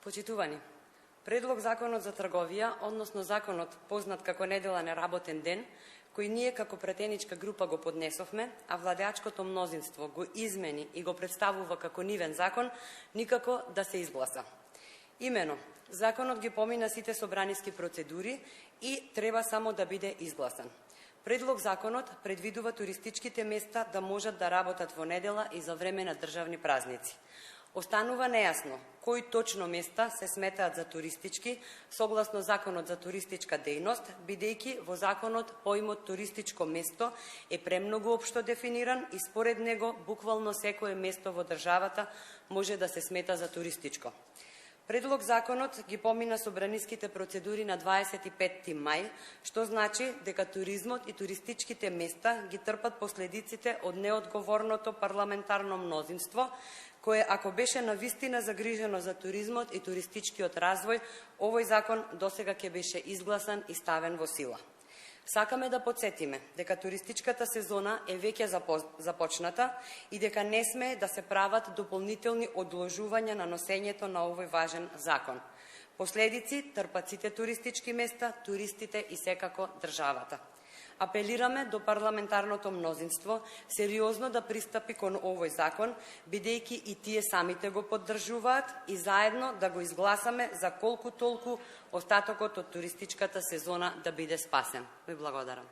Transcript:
Почитувани, Предлог законот за трговија, односно законот познат како неделен работен ден, кој ние како претеничка група го поднесовме, а владеачкото мнозинство го измени и го представува како нивен закон, никако да се изгласа. Имено, законот ги помина сите собраниски процедури и треба само да биде изгласан. Предлог законот предвидува туристичките места да можат да работат во недела и за време на државни празници. Останува нејасно кои точно места се сметаат за туристички согласно Законот за туристичка дејност, бидејќи во законот поимот туристичко место е премногу општо дефиниран и според него буквално секое место во државата може да се смета за туристичко. Предлог законот ги помина собраниските процедури на 25 мај, што значи дека туризмот и туристичките места ги трпат последиците од неодговорното парламентарно мнозинство, кое ако беше навистина загрижено за туризмот и туристичкиот развој, овој закон досега ќе беше изгласан и ставен во сила. Сакаме да подсетиме дека туристичката сезона е веќе започната и дека не смее да се прават дополнителни одложувања на носењето на овој важен закон. Последици трпат сите туристички места, туристите и секако државата. Апелираме до парламентарното мнозинство сериозно да пристапи кон овој закон, бидејќи и тие самите го поддржуваат и заедно да го изгласаме за колку толку остатокот од туристичката сезона да биде спасен. Ви благодарам.